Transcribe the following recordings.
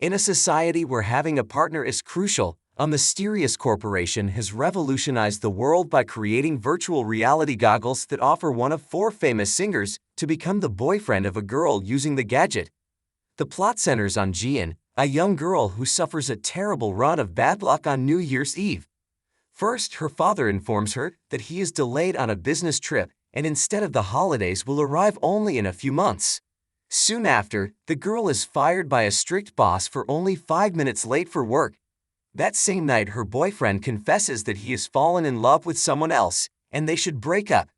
In a society where having a partner is crucial, a mysterious corporation has revolutionized the world by creating virtual reality goggles that offer one of 4 famous singers to become the boyfriend of a girl using the gadget. The plot centers on Jian, a young girl who suffers a terrible run of bad luck on New Year's Eve. First, her father informs her that he is delayed on a business trip and instead of the holidays will arrive only in a few months. Soon after, the girl is fired by a strict boss for only 5 minutes late for work. That same night, her boyfriend confesses that he has fallen in love with someone else, and they should break up.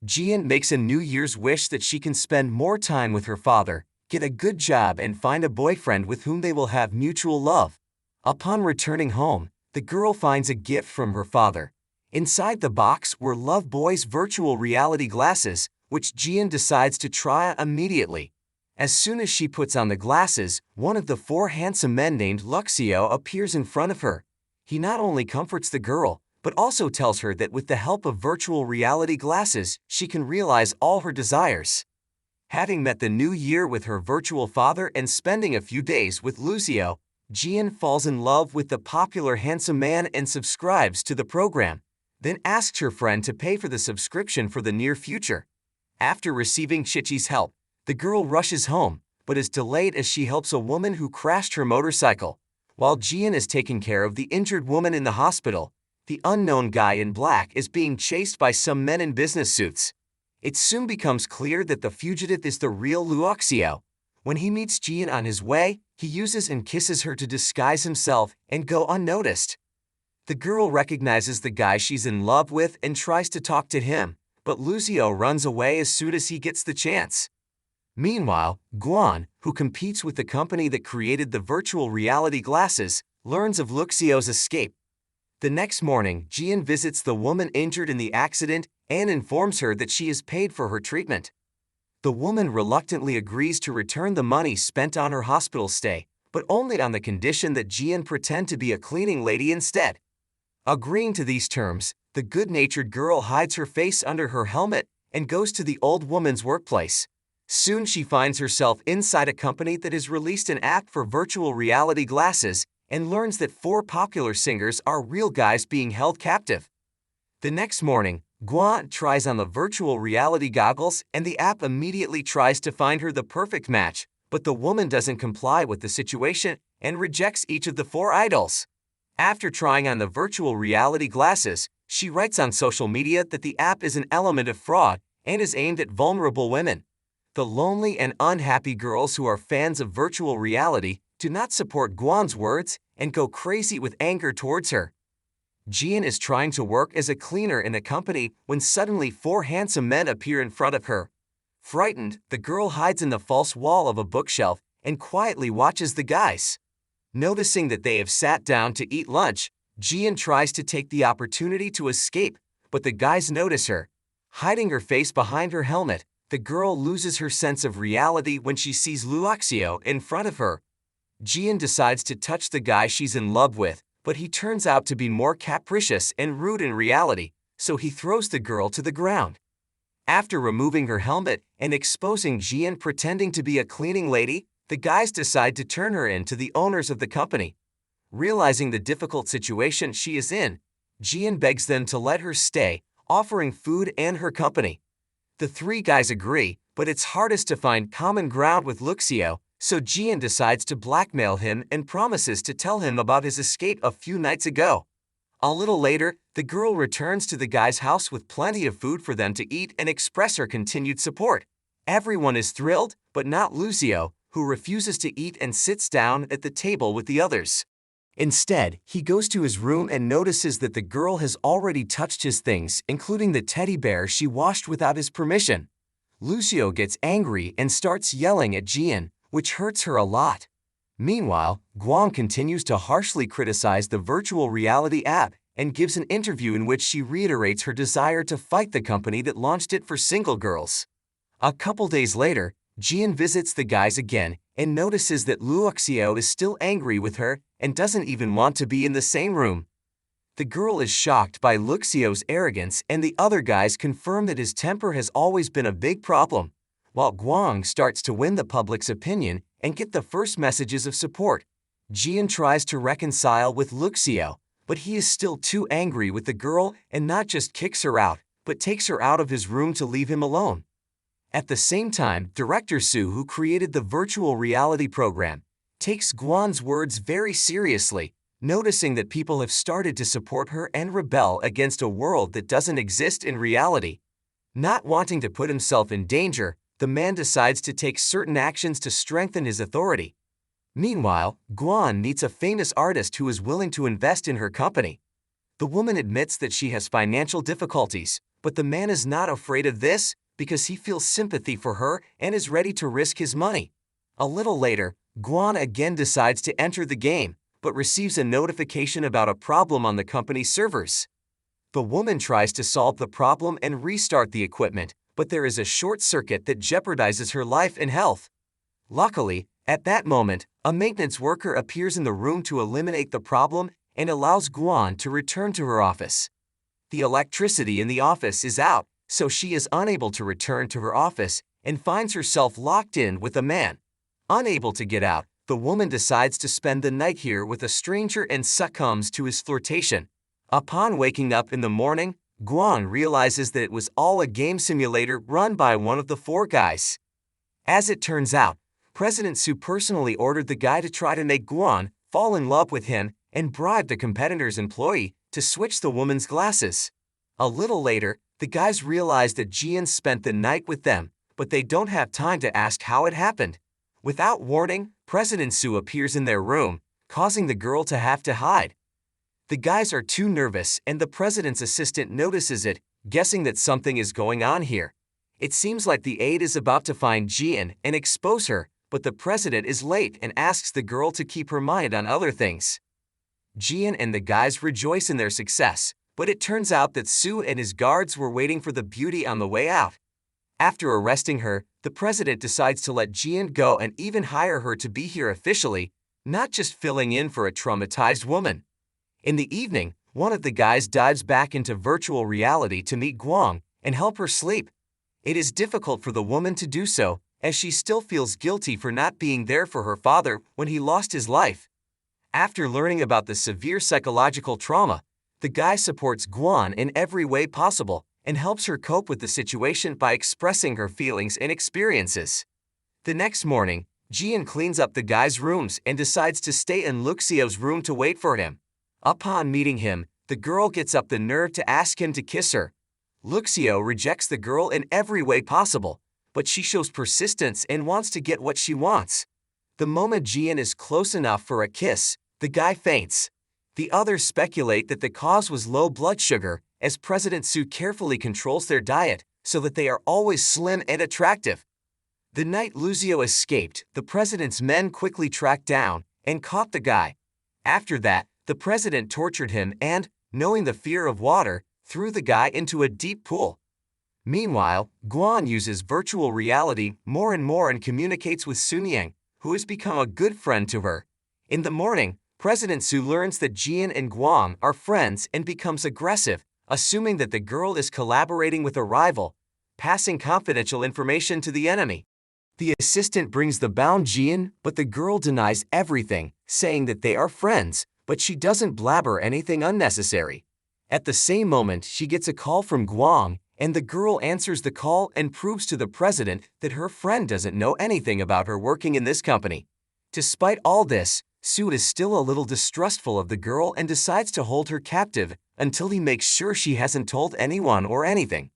Jian makes a New Year's wish that she can spend more time with her father, get a good job and find a boyfriend with whom they will have mutual love. Upon returning home, the girl finds a gift from her father. Inside the box were Love Boy's virtual reality glasses, which Jian decides to try immediately. As soon as she puts on the glasses, one of the 4 handsome men named Luxio appears in front of her. He not only comforts the girl, but also tells her that with the help of virtual reality glasses, she can realize all her desires. Having met the new year with her virtual father and spending a few days with Lucio, Jian falls in love with the popular handsome man and subscribes to the program, then asks her friend to pay for the subscription for the near future. After receiving Chichi's help, the girl rushes home, but is delayed as she helps a woman who crashed her motorcycle. While Jian is taking care of the injured woman in the hospital, the unknown guy in black is being chased by some men in business suits. It soon becomes clear that the fugitive is the real Luoxio. When he meets Jian on his way, he uses and kisses her to disguise himself and go unnoticed. The girl recognizes the guy she's in love with and tries to talk to him, but Lucio runs away as soon as he gets the chance. Meanwhile, Guan, who competes with the company that created the virtual reality glasses, learns of Luxio's escape. The next morning, Jian visits the woman injured in the accident and informs her that she is paid for her treatment. The woman reluctantly agrees to return the money spent on her hospital stay, but only on the condition that Jian pretend to be a cleaning lady instead. Agreeing to these terms, the good-natured girl hides her face under her helmet and goes to the old woman's workplace. Soon she finds herself inside a company that has released an app for virtual reality glasses and learns that 4 popular singers are real guys being held captive. The next morning, Guan tries on the virtual reality goggles and the app immediately tries to find her the perfect match, but the woman doesn't comply with the situation and rejects each of the 4 idols. After trying on the virtual reality glasses, she writes on social media that the app is an element of fraud and is aimed at vulnerable women. The lonely and unhappy girls who are fans of virtual reality do not support Guan's words and go crazy with anger towards her. Jian is trying to work as a cleaner in a company when suddenly 4 handsome men appear in front of her. Frightened, the girl hides in the false wall of a bookshelf and quietly watches the guys. Noticing that they have sat down to eat lunch, Jian tries to take the opportunity to escape, but the guys notice her. Hiding her face behind her helmet, the girl loses her sense of reality when she sees Luoxio in front of her. Jian decides to touch the guy she's in love with, but he turns out to be more capricious and rude in reality, so he throws the girl to the ground. After removing her helmet and exposing Jian pretending to be a cleaning lady, the guys decide to turn her in to the owners of the company. Realizing the difficult situation she is in, Jian begs them to let her stay, offering food and her company. The 3 guys agree, but it's hardest to find common ground with Luxio, so Jian decides to blackmail him and promises to tell him about his escape a few nights ago. A little later, the girl returns to the guy's house with plenty of food for them to eat and express her continued support. Everyone is thrilled, but not Lucio, who refuses to eat and sits down at the table with the others. Instead, he goes to his room and notices that the girl has already touched his things, including the teddy bear she washed without his permission. Lucio gets angry and starts yelling at Jian, which hurts her a lot. Meanwhile, Guang continues to harshly criticize the virtual reality app and gives an interview in which she reiterates her desire to fight the company that launched it for single girls. A couple days later, Jian visits the guys again and notices that Luoxio is still angry with her and doesn't even want to be in the same room. The girl is shocked by Luxio's arrogance and the other guys confirm that his temper has always been a big problem. While Guang starts to win the public's opinion and get the first messages of support. Jian tries to reconcile with Luxio, but he is still too angry with the girl and not just kicks her out, but takes her out of his room to leave him alone. At the same time, director Su, who created the virtual reality program, takes Guan's words very seriously, noticing that people have started to support her and rebel against a world that doesn't exist in reality. Not wanting to put himself in danger, the man decides to take certain actions to strengthen his authority. Meanwhile, Guan meets a famous artist who is willing to invest in her company. The woman admits that she has financial difficulties, but the man is not afraid of this because he feels sympathy for her and is ready to risk his money. A little later, Guan again decides to enter the game, but receives a notification about a problem on the company's servers. The woman tries to solve the problem and restart the equipment, but there is a short circuit that jeopardizes her life and health. Luckily, at that moment, a maintenance worker appears in the room to eliminate the problem and allows Guan to return to her office. The electricity in the office is out, so she is unable to return to her office and finds herself locked in with a man. Unable to get out, the woman decides to spend the night here with a stranger and succumbs to his flirtation. Upon waking up in the morning, Guan realizes that it was all a game simulator run by one of the four guys. As it turns out, President Su personally ordered the guy to try to make Guan fall in love with him and bribe the competitor's employee to switch the woman's glasses. A little later, the guys realize that Jian spent the night with them, but they don't have time to ask how it happened. Without warning, President Su appears in their room, causing the girl to have to hide. The guys are too nervous and the president's assistant notices it, guessing that something is going on here. It seems like the aide is about to find Jian and expose her, but the president is late and asks the girl to keep her mind on other things. Jian and the guys rejoice in their success, but it turns out that Su and his guards were waiting for the beauty on the way out. After arresting her, the president decides to let Jian go and even hire her to be here officially, not just filling in for a traumatized woman. In the evening, one of the guys dives back into virtual reality to meet Guang and help her sleep. It is difficult for the woman to do so, as she still feels guilty for not being there for her father when he lost his life. After learning about the severe psychological trauma, the guy supports Guan in every way possible and helps her cope with the situation by expressing her feelings and experiences. The next morning, Jian cleans up the guy's rooms and decides to stay in Luxio's room to wait for him. Upon meeting him, the girl gets up the nerve to ask him to kiss her. Luxio rejects the girl in every way possible, but she shows persistence and wants to get what she wants. The moment Jian is close enough for a kiss, the guy faints. The others speculate that the cause was low blood sugar, as President Su carefully controls their diet so that they are always slim and attractive. The night Luxio escaped, the president's men quickly tracked down and caught the guy. After that, the president tortured him and, knowing the fear of water, threw the guy into a deep pool. Meanwhile, Guan uses virtual reality more and more and communicates with Sunyang, who has become a good friend to her. In the morning, President Su learns that Jian and Guang are friends and becomes aggressive, assuming that the girl is collaborating with a rival, passing confidential information to the enemy. The assistant brings the bound Jian, but the girl denies everything, saying that they are friends, but she doesn't blabber anything unnecessary. At the same moment, she gets a call from Guang, and the girl answers the call and proves to the president that her friend doesn't know anything about her working in this company. Despite all this, Su is still a little distrustful of the girl and decides to hold her captive until he makes sure she hasn't told anyone or anything.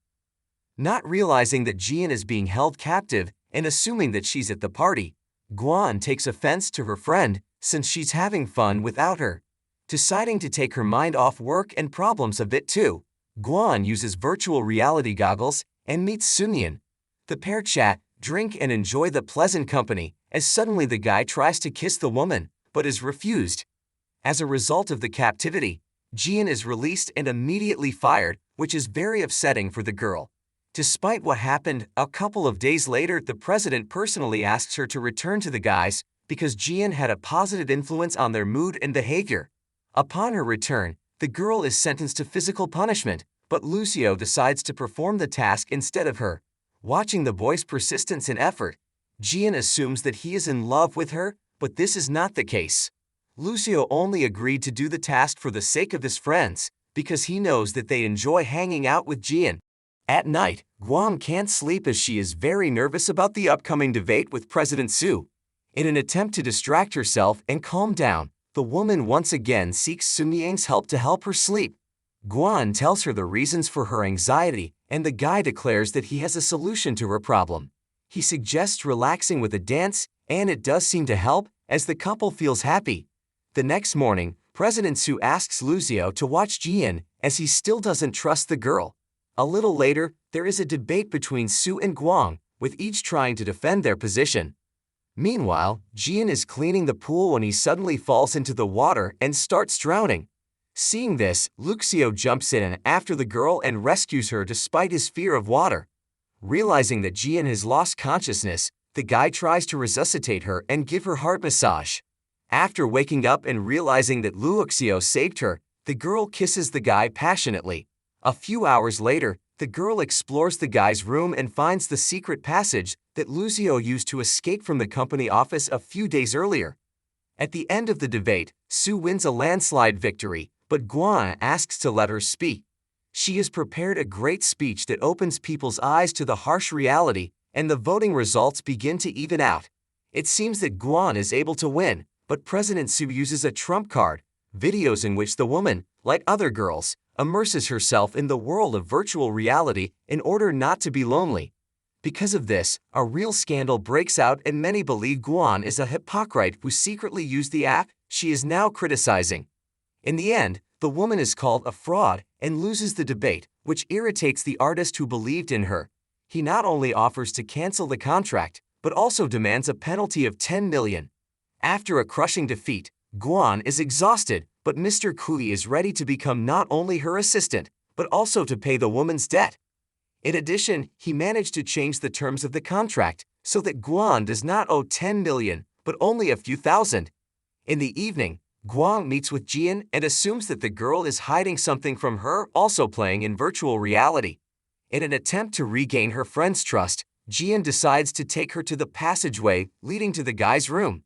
Not realizing that Jian is being held captive and assuming that she's at the party, Guan takes offense to her friend since she's having fun without her. Deciding to take her mind off work and problems a bit too, Guan uses virtual reality goggles and meets Sunyan. The pair chat, drink and enjoy the pleasant company as suddenly the guy tries to kiss the woman, but is refused. As a result of the captivity, Jian is released and immediately fired, which is very upsetting for the girl. Despite what happened, a couple of days later the president personally asks her to return to the guys because Jian had a positive influence on their mood and behavior. Upon her return, the girl is sentenced to physical punishment, but Lucio decides to perform the task instead of her. Watching the boy's persistence and effort, Jian assumes that he is in love with her, but this is not the case. Lucio only agreed to do the task for the sake of his friends, because he knows that they enjoy hanging out with Jian. At night, Guang can't sleep as she is very nervous about the upcoming debate with President Su. In an attempt to distract herself and calm down, the woman once again seeks Sun Yang's help to help her sleep. Guan tells her the reasons for her anxiety, and the guy declares that he has a solution to her problem. He suggests relaxing with a dance, and it does seem to help, as the couple feels happy. The next morning, President Su asks Lucio to watch Jian, as he still doesn't trust the girl. A little later, there is a debate between Su and Guang, with each trying to defend their position. Meanwhile, Jian is cleaning the pool when he suddenly falls into the water and starts drowning. Seeing this, Lucio jumps in after the girl and rescues her despite his fear of water. Realizing that Jian has lost consciousness, the guy tries to resuscitate her and give her heart massage. After waking up and realizing that Lucio saved her, the girl kisses the guy passionately. A few hours later, the girl explores the guy's room and finds the secret passage that Lucio used to escape from the company office a few days earlier. At the end of the debate, Su wins a landslide victory, but Guan asks to let her speak. She has prepared a great speech that opens people's eyes to the harsh reality, and the voting results begin to even out. It seems that Guan is able to win, but President Su uses a trump card, videos in which the woman, like other girls, immerses herself in the world of virtual reality in order not to be lonely. Because of this, a real scandal breaks out and many believe Guan is a hypocrite who secretly used the app she is now criticizing. In the end, the woman is called a fraud and loses the debate, which irritates the artist who believed in her. He not only offers to cancel the contract, but also demands a penalty of 10 million. After a crushing defeat, Guan is exhausted, but Mr. Kui is ready to become not only her assistant, but also to pay the woman's debt. In addition, he managed to change the terms of the contract so that Guan does not owe 10 million, but only a few thousand. In the evening, Guang meets with Jian and assumes that the girl is hiding something from her, also playing in virtual reality. In an attempt to regain her friend's trust, Jian decides to take her to the passageway leading to the guy's room.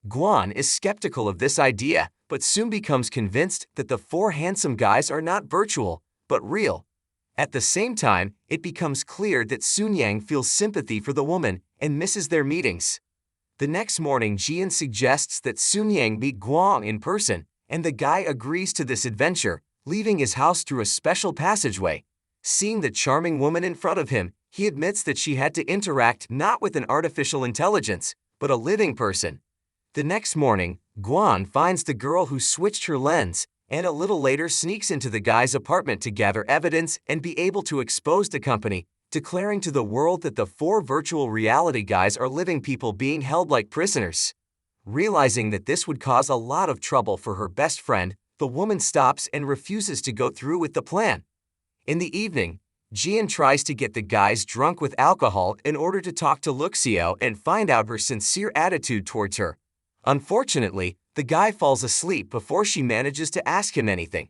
Guan is skeptical of this idea, but soon becomes convinced that the four handsome guys are not virtual, but real. At the same time, it becomes clear that Sun Yang feels sympathy for the woman and misses their meetings. The next morning, Jian suggests that Sun Yang meet Guang in person, and the guy agrees to this adventure, leaving his house through a special passageway. Seeing the charming woman in front of him, he admits that she had to interact not with an artificial intelligence, but a living person. The next morning, Guan finds the girl who switched her lens, and a little later sneaks into the guy's apartment to gather evidence and be able to expose the company, declaring to the world that the four virtual reality guys are living people being held like prisoners. Realizing that this would cause a lot of trouble for her best friend, the woman stops and refuses to go through with the plan. In the evening, Jian tries to get the guys drunk with alcohol in order to talk to Lucio and find out her sincere attitude towards her. Unfortunately, the guy falls asleep before she manages to ask him anything.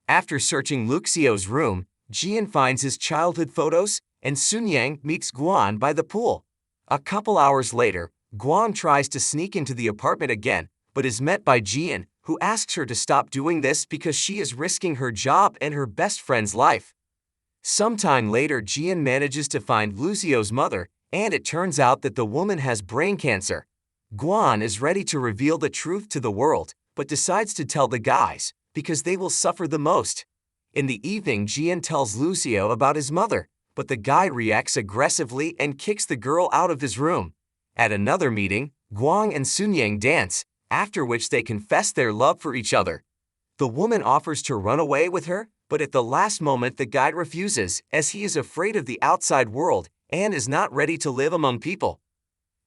After searching Lucio's room, Jian finds his childhood photos, and Sun Yang meets Guan by the pool. A couple hours later, Guan tries to sneak into the apartment again, but is met by Jian, who asks her to stop doing this because she is risking her job and her best friend's life. Sometime later, Jian manages to find Lucio's mother, and it turns out that the woman has brain cancer. Guan is ready to reveal the truth to the world, but decides to tell the guys, because they will suffer the most. In the evening, Jian tells Lucio about his mother, but the guy reacts aggressively and kicks the girl out of his room. At another meeting, Guang and Sun Yang dance, after which they confess their love for each other. The woman offers to run away with her, but at the last moment the guy refuses, as he is afraid of the outside world and is not ready to live among people.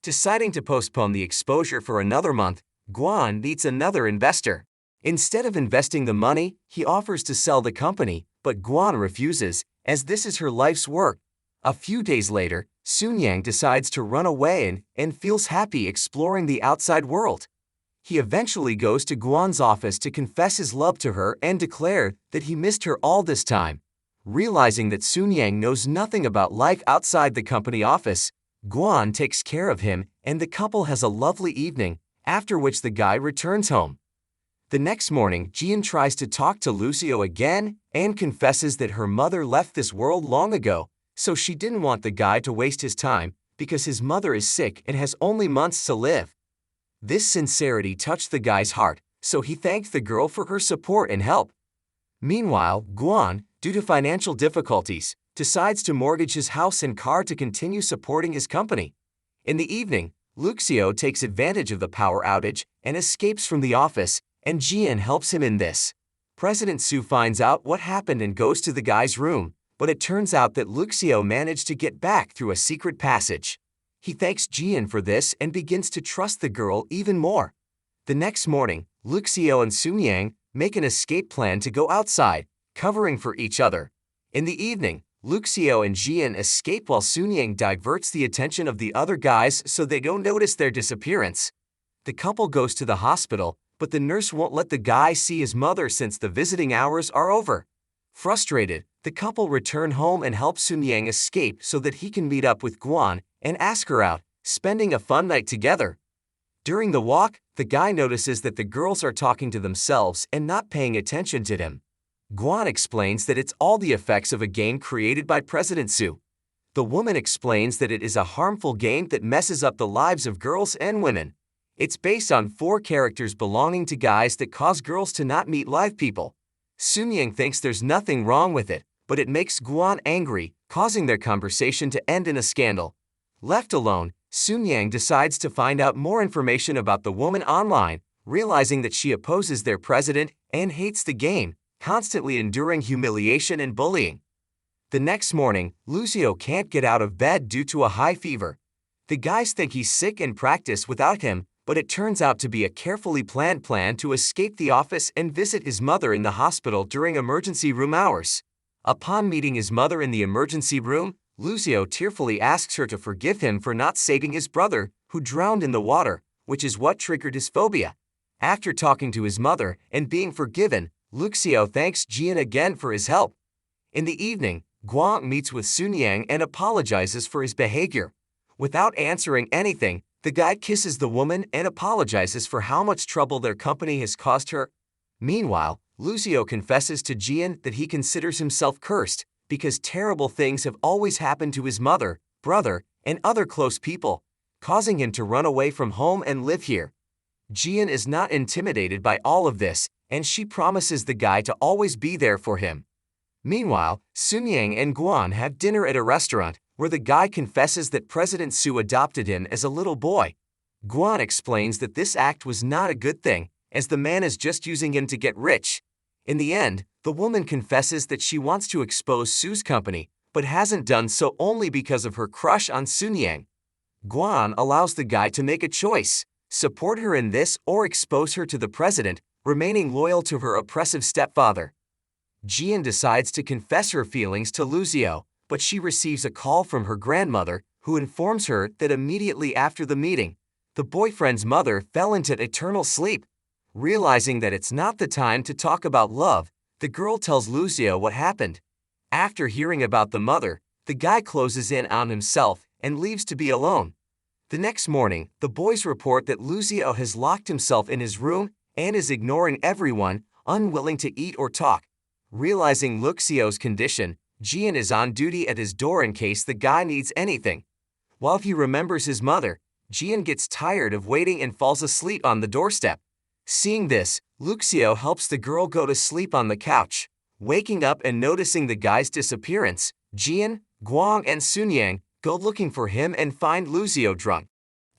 Deciding to postpone the exposure for another month, Guan meets another investor. Instead of investing the money, he offers to sell the company, but Guan refuses, as this is her life's work. A few days later, Sun Yang decides to run away and feels happy exploring the outside world. He eventually goes to Guan's office to confess his love to her and declare that he missed her all this time. Realizing that Sun Yang knows nothing about life outside the company office, Guan takes care of him, and the couple has a lovely evening, after which the guy returns home. The next morning, Jian tries to talk to Lucio again and confesses that her mother left this world long ago, so she didn't want the guy to waste his time because his mother is sick and has only months to live. This sincerity touched the guy's heart, so he thanked the girl for her support and help. Meanwhile, Guan, due to financial difficulties, decides to mortgage his house and car to continue supporting his company. In the evening, Lucio takes advantage of the power outage and escapes from the office, and Jian helps him in this. President Su finds out what happened and goes to the guy's room, but it turns out that Lucio managed to get back through a secret passage. He thanks Jian for this and begins to trust the girl even more. The next morning, Lucio and Sun Yang make an escape plan to go outside, covering for each other. In the evening, Lucio and Jian escape while Sun Yang diverts the attention of the other guys so they don't notice their disappearance. The couple goes to the hospital, but the nurse won't let the guy see his mother since the visiting hours are over. Frustrated, the couple return home and help Sun Yang escape so that he can meet up with Guan and ask her out, spending a fun night together. During the walk, the guy notices that the girls are talking to themselves and not paying attention to him. Guan explains that it's all the effects of a game created by President Su. The woman explains that it is a harmful game that messes up the lives of girls and women. It's based on 4 characters belonging to guys that cause girls to not meet live people. Sun Yang thinks there's nothing wrong with it, but it makes Guan angry, causing their conversation to end in a scandal. Left alone, Sun Yang decides to find out more information about the woman online, realizing that she opposes their president and hates the game, constantly enduring humiliation and bullying. The next morning, Lucio can't get out of bed due to a high fever. The guys think he's sick and practice without him, but it turns out to be a carefully planned plan to escape the office and visit his mother in the hospital during emergency room hours. Upon meeting his mother in the emergency room, Lucio tearfully asks her to forgive him for not saving his brother, who drowned in the water, which is what triggered his phobia. After talking to his mother and being forgiven, Lucio thanks Jian again for his help. In the evening, Guan meets with Sun Yang and apologizes for his behavior. Without answering anything, the guy kisses the woman and apologizes for how much trouble their company has caused her. Meanwhile, Lucio confesses to Jian that he considers himself cursed because terrible things have always happened to his mother, brother, and other close people, causing him to run away from home and live here. Jian is not intimidated by all of this, and she promises the guy to always be there for him. Meanwhile, Sun Yang and Guan have dinner at a restaurant, where the guy confesses that President Su adopted him as a little boy. Guan explains that this act was not a good thing, as the man is just using him to get rich. In the end, the woman confesses that she wants to expose Su's company, but hasn't done so only because of her crush on Sun Yang. Guan allows the guy to make a choice: support her in this or expose her to the president, remaining loyal to her oppressive stepfather. Jian decides to confess her feelings to Lucio, but she receives a call from her grandmother, who informs her that immediately after the meeting, the boyfriend's mother fell into eternal sleep. Realizing that it's not the time to talk about love, the girl tells Lucio what happened. After hearing about the mother, the guy closes in on himself and leaves to be alone. The next morning, the boys report that Lucio has locked himself in his room and is ignoring everyone, unwilling to eat or talk. Realizing Lucio's condition, Jian is on duty at his door in case the guy needs anything. While he remembers his mother, Jian gets tired of waiting and falls asleep on the doorstep. Seeing this, Lucio helps the girl go to sleep on the couch. Waking up and noticing the guy's disappearance, Jian, Guang, and Sun Yang go looking for him and find Lucio drunk.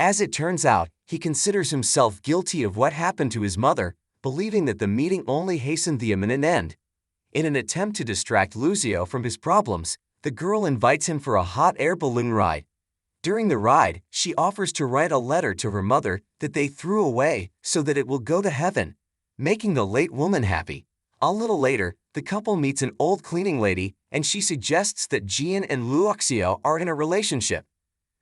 As it turns out, he considers himself guilty of what happened to his mother, believing that the meeting only hastened the imminent end. In an attempt to distract Lucio from his problems, the girl invites him for a hot air balloon ride. During the ride, she offers to write a letter to her mother that they threw away so that it will go to heaven, making the late woman happy. A little later, the couple meets an old cleaning lady, and she suggests that Jian and Lucio are in a relationship.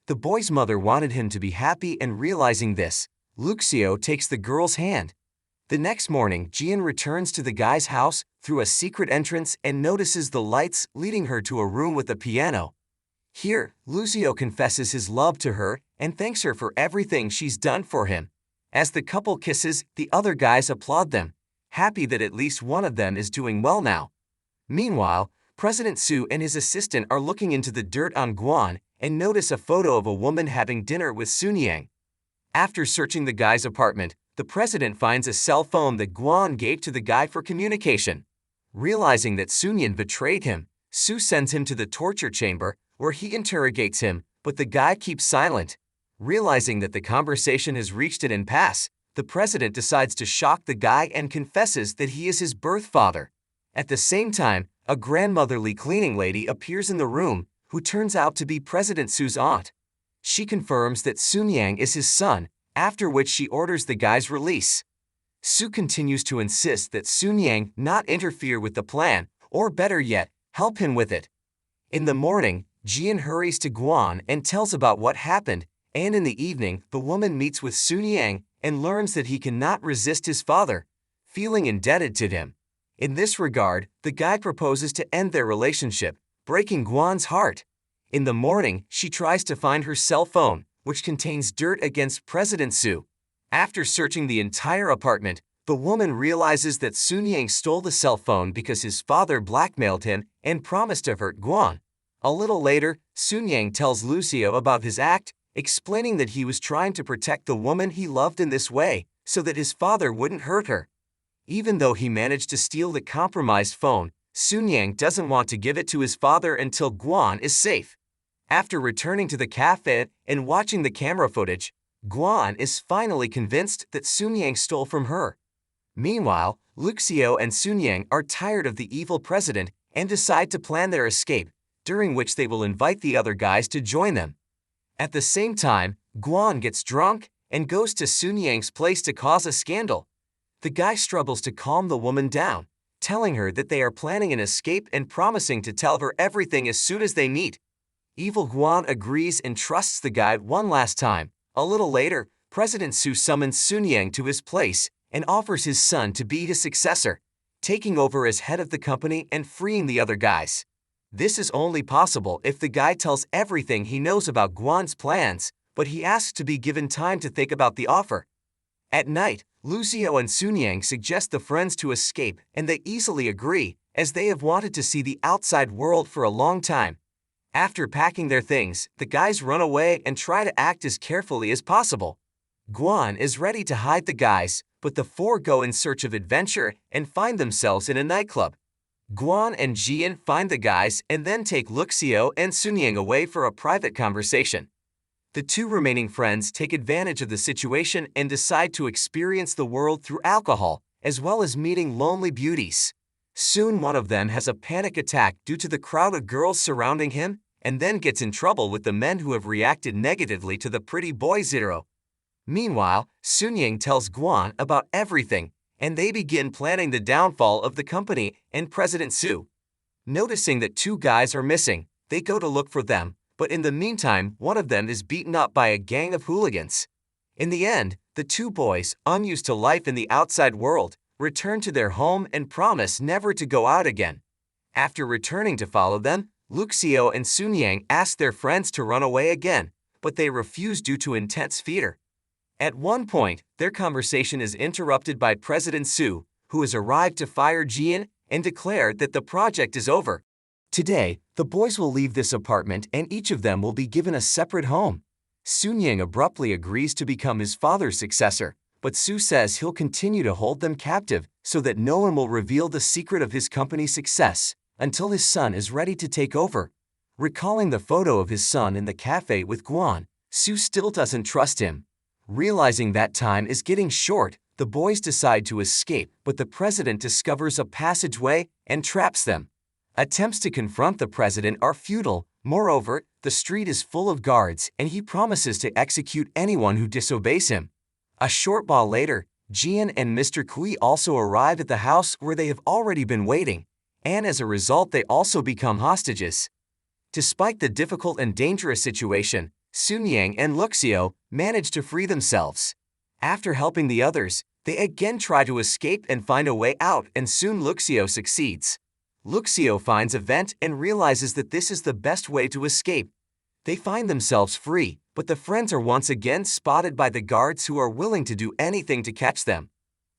The boy's mother wanted him to be happy, and realizing this, Lucio takes the girl's hand. The next morning, Jian returns to the guy's house through a secret entrance and notices the lights leading her to a room with a piano. Here, Lucio confesses his love to her and thanks her for everything she's done for him. As the couple kisses, the other guys applaud them, happy that at least one of them is doing well now. Meanwhile, President Su and his assistant are looking into the dirt on Guan and notice a photo of a woman having dinner with Sun Yang. After searching the guy's apartment, the president finds a cell phone that Guan gave to the guy for communication. Realizing that Sun Yang betrayed him, Su sends him to the torture chamber, where he interrogates him, but the guy keeps silent. Realizing that the conversation has reached an impasse, the president decides to shock the guy and confesses that he is his birth father. At the same time, a grandmotherly cleaning lady appears in the room, who turns out to be President Su's aunt. She confirms that Sun Yang is his son, after which she orders the guy's release. Su continues to insist that Sun Yang not interfere with the plan, or better yet, help him with it. In the morning, Jian hurries to Guan and tells about what happened, and in the evening, the woman meets with Sun Yang and learns that he cannot resist his father, feeling indebted to him. In this regard, the guy proposes to end their relationship, breaking Guan's heart. In the morning, she tries to find her cell phone, which contains dirt against President Su. After searching the entire apartment, the woman realizes that Sun Yang stole the cell phone because his father blackmailed him and promised to hurt Guan. A little later, Sun Yang tells Lucio about his act, explaining that he was trying to protect the woman he loved in this way, so that his father wouldn't hurt her. Even though he managed to steal the compromised phone, Sun Yang doesn't want to give it to his father until Guan is safe. After returning to the cafe and watching the camera footage, Guan is finally convinced that Sun Yang stole from her. Meanwhile, Lucio and Sun Yang are tired of the evil president and decide to plan their escape, during which they will invite the other guys to join them. At the same time, Guan gets drunk and goes to Sun Yang's place to cause a scandal. The guy struggles to calm the woman down, telling her that they are planning an escape and promising to tell her everything as soon as they meet. Evil Guan agrees and trusts the guy one last time. A little later, President Su summons Sun Yang to his place and offers his son to be his successor, taking over as head of the company and freeing the other guys. This is only possible if the guy tells everything he knows about Guan's plans, but he asks to be given time to think about the offer. At night, Lucio and Sun Yang suggest the friends to escape, and they easily agree, as they have wanted to see the outside world for a long time. After packing their things, the guys run away and try to act as carefully as possible. Guan is ready to hide the guys, but the four go in search of adventure and find themselves in a nightclub. Guan and Jian find the guys and then take Lucio and Sun Yang away for a private conversation. The two remaining friends take advantage of the situation and decide to experience the world through alcohol, as well as meeting lonely beauties. Soon one of them has a panic attack due to the crowd of girls surrounding him, and then gets in trouble with the men who have reacted negatively to the pretty boy Zero. Meanwhile, Sun Yang tells Guan about everything, and they begin planning the downfall of the company and President Su. Noticing that two guys are missing, they go to look for them, but in the meantime, one of them is beaten up by a gang of hooligans. In the end, the two boys, unused to life in the outside world, return to their home and promise never to go out again. After returning to follow them, Lucio and Sun Yang ask their friends to run away again, but they refuse due to intense fear. At one point, their conversation is interrupted by President Su, who has arrived to fire Jian and declare that the project is over. Today, the boys will leave this apartment and each of them will be given a separate home. Sun Yang abruptly agrees to become his father's successor, but Su says he'll continue to hold them captive so that no one will reveal the secret of his company's success until his son is ready to take over. Recalling the photo of his son in the cafe with Guan, Su still doesn't trust him. Realizing that time is getting short, the boys decide to escape, but the president discovers a passageway and traps them. Attempts to confront the president are futile. Moreover, the street is full of guards and he promises to execute anyone who disobeys him. A short while later, Jian and Mr. Kui also arrive at the house where they have already been waiting, and as a result they also become hostages. Despite the difficult and dangerous situation, Sun Yang and Lucio manage to free themselves. After helping the others, they again try to escape and find a way out, and soon Lucio succeeds. Lucio finds a vent and realizes that this is the best way to escape. They find themselves free, but the friends are once again spotted by the guards who are willing to do anything to catch them.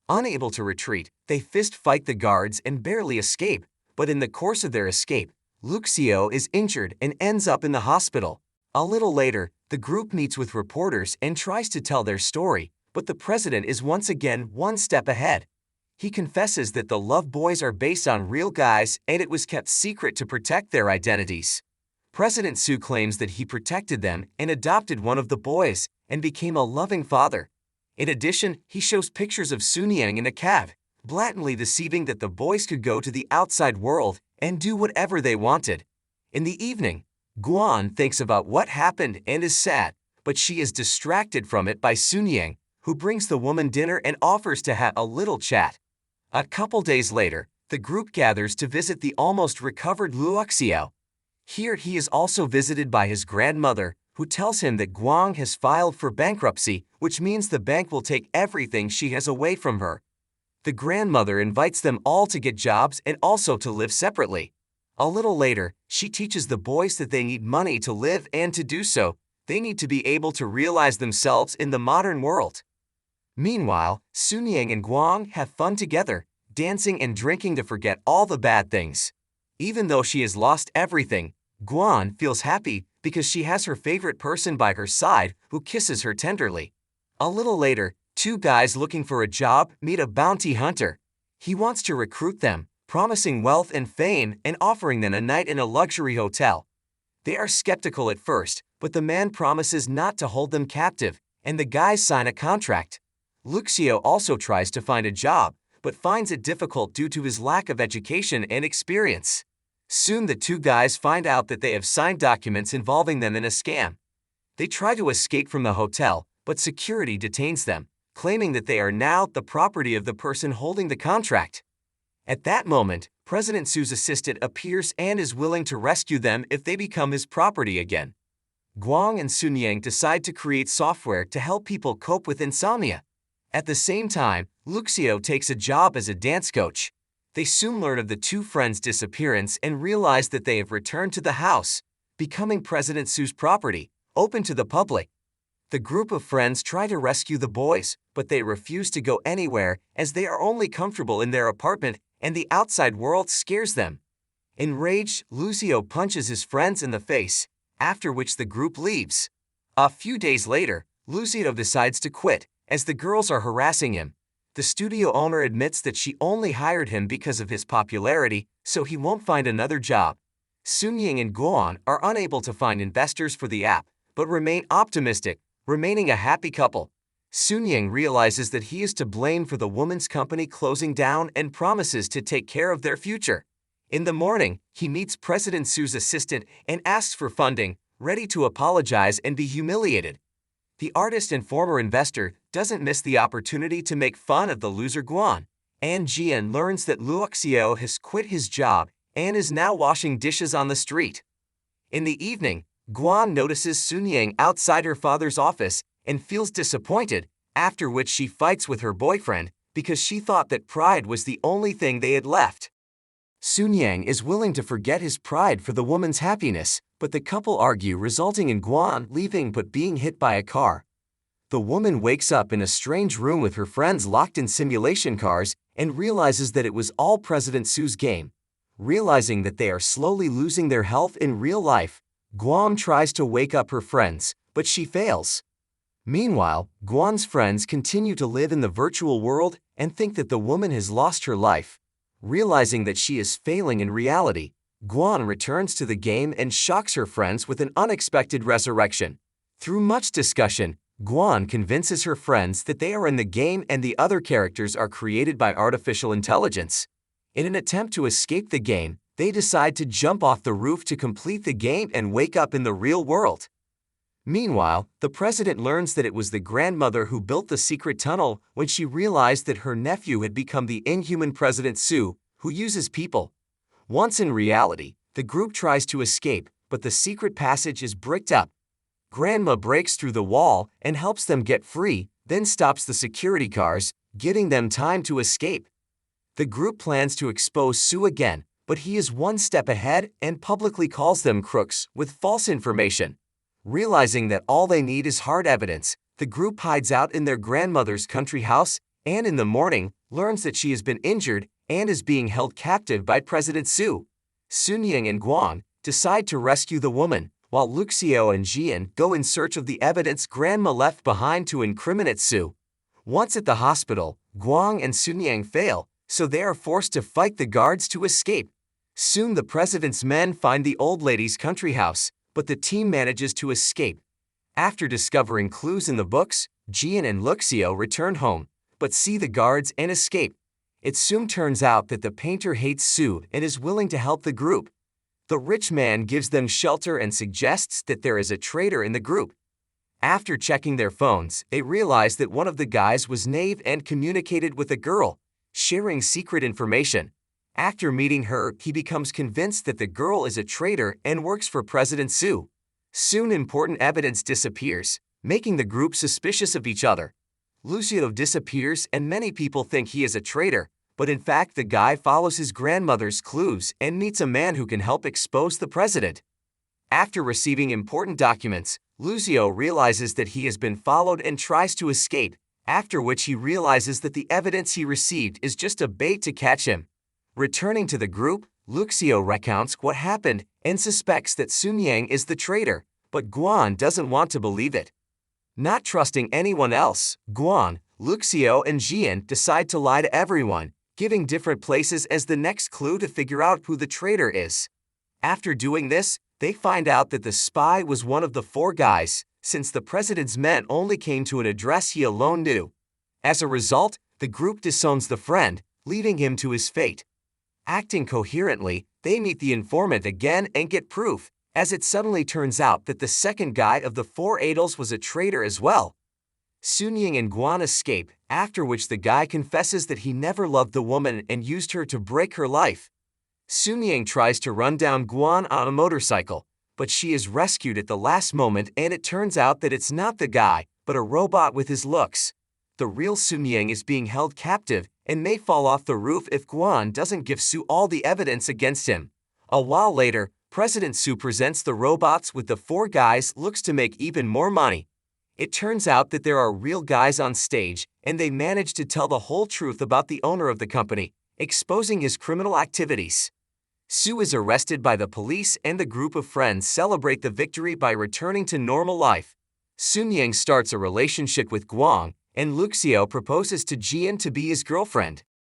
Unable to retreat, they fist fight the guards and barely escape, but in the course of their escape, Luxio is injured and ends up in the hospital. A little later, the group meets with reporters and tries to tell their story, but the president is once again one step ahead. He confesses that the Love Boys are based on real guys and it was kept secret to protect their identities. President Su claims that he protected them and adopted one of the boys and became a loving father. In addition, he shows pictures of Sunyang in a cab, blatantly deceiving that the boys could go to the outside world and do whatever they wanted. In the evening, Guan thinks about what happened and is sad, but she is distracted from it by Sunyang, who brings the woman dinner and offers to have a little chat. A couple days later, the group gathers to visit the almost recovered Luoxiao. Here he is also visited by his grandmother, who tells him that Guang has filed for bankruptcy, which means the bank will take everything she has away from her. The grandmother invites them all to get jobs and also to live separately. A little later, she teaches the boys that they need money to live, and to do so, they need to be able to realize themselves in the modern world. Meanwhile, Sunyang and Guang have fun together, dancing and drinking to forget all the bad things. Even though she has lost everything, Guan feels happy because she has her favorite person by her side who kisses her tenderly. A little later, two guys looking for a job meet a bounty hunter. He wants to recruit them, promising wealth and fame and offering them a night in a luxury hotel. They are skeptical at first, but the man promises not to hold them captive, and the guys sign a contract. Luxio also tries to find a job, but finds it difficult due to his lack of education and experience. Soon the two guys find out that they have signed documents involving them in a scam. They try to escape from the hotel, but security detains them, claiming that they are now the property of the person holding the contract. At that moment, President Su's assistant appears and is willing to rescue them if they become his property again. Guang and Sunyang decide to create software to help people cope with insomnia. At the same time, Luxio takes a job as a dance coach. They soon learn of the two friends' disappearance and realize that they have returned to the house, becoming President Su's property, open to the public. The group of friends try to rescue the boys, but they refuse to go anywhere as they are only comfortable in their apartment and the outside world scares them. Enraged, Luxio punches his friends in the face, after which the group leaves. A few days later, Luxio decides to quit, as the girls are harassing him. The studio owner admits that she only hired him because of his popularity, so he won't find another job. Sunyang and Guan are unable to find investors for the app, but remain optimistic, remaining a happy couple. Sunyang realizes that he is to blame for the woman's company closing down and promises to take care of their future. In the morning, he meets President Su's assistant and asks for funding, ready to apologize and be humiliated. The artist and former investor doesn't miss the opportunity to make fun of the loser Guan, and Jian learns that Luoxiao has quit his job and is now washing dishes on the street. In the evening, Guan notices Sunyang outside her father's office and feels disappointed, after which she fights with her boyfriend because she thought that pride was the only thing they had left. Sunyang is willing to forget his pride for the woman's happiness, but the couple argue, resulting in Guan leaving but being hit by a car. The woman wakes up in a strange room with her friends locked in simulation cars and realizes that it was all President Su's game. Realizing that they are slowly losing their health in real life, Guan tries to wake up her friends, but she fails. Meanwhile, Guan's friends continue to live in the virtual world and think that the woman has lost her life. Realizing that she is failing in reality, Guan returns to the game and shocks her friends with an unexpected resurrection. Through much discussion, Guan convinces her friends that they are in the game and the other characters are created by artificial intelligence. In an attempt to escape the game, they decide to jump off the roof to complete the game and wake up in the real world. Meanwhile, the president learns that it was the grandmother who built the secret tunnel when she realized that her nephew had become the inhuman President Su, who uses people. Once in reality, the group tries to escape, but the secret passage is bricked up. Grandma breaks through the wall and helps them get free, then stops the security cars, giving them time to escape. The group plans to expose Su again, but he is one step ahead and publicly calls them crooks with false information. Realizing that all they need is hard evidence, the group hides out in their grandmother's country house and in the morning learns that she has been injured and is being held captive by President Su. Sunying and Guan decide to rescue the woman, while Luxio and Jian go in search of the evidence Grandma left behind to incriminate Su. Once at the hospital, Guang and Sunyang fail, so they are forced to fight the guards to escape. Soon the president's men find the old lady's country house, but the team manages to escape. After discovering clues in the books, Jian and Luxio return home, but see the guards and escape. It soon turns out that the painter hates Su and is willing to help the group. The rich man gives them shelter and suggests that there is a traitor in the group. After checking their phones, they realize that one of the guys was naive and communicated with a girl, sharing secret information. After meeting her, he becomes convinced that the girl is a traitor and works for President Su. Soon important evidence disappears, making the group suspicious of each other. Lucio disappears and many people think he is a traitor, but in fact the guy follows his grandmother's clues and meets a man who can help expose the president. After receiving important documents, Lucio realizes that he has been followed and tries to escape, after which he realizes that the evidence he received is just a bait to catch him. Returning to the group, Luxio recounts what happened and suspects that Sunyang is the traitor, but Guan doesn't want to believe it. Not trusting anyone else, Guan, Luxio and Jian decide to lie to everyone, giving different places as the next clue to figure out who the traitor is. After doing this, they find out that the spy was one of the four guys, since the president's men only came to an address he alone knew. As a result, the group disowns the friend, leaving him to his fate. Acting coherently, they meet the informant again and get proof, as it suddenly turns out that the second guy of the four idols was a traitor as well. Sunying and Guan escape, after which the guy confesses that he never loved the woman and used her to break her life. Sunying tries to run down Guan on a motorcycle, but she is rescued at the last moment and it turns out that it's not the guy, but a robot with his looks. The real Sunying is being held captive and may fall off the roof if Guan doesn't give Su all the evidence against him. A while later, President Su presents the robots with the four guys looks to make even more money. It turns out that there are real guys on stage and they manage to tell the whole truth about the owner of the company, exposing his criminal activities. Su is arrested by the police and the group of friends celebrate the victory by returning to normal life. Sunyang starts a relationship with Guang, and Luxio proposes to Jian to be his girlfriend.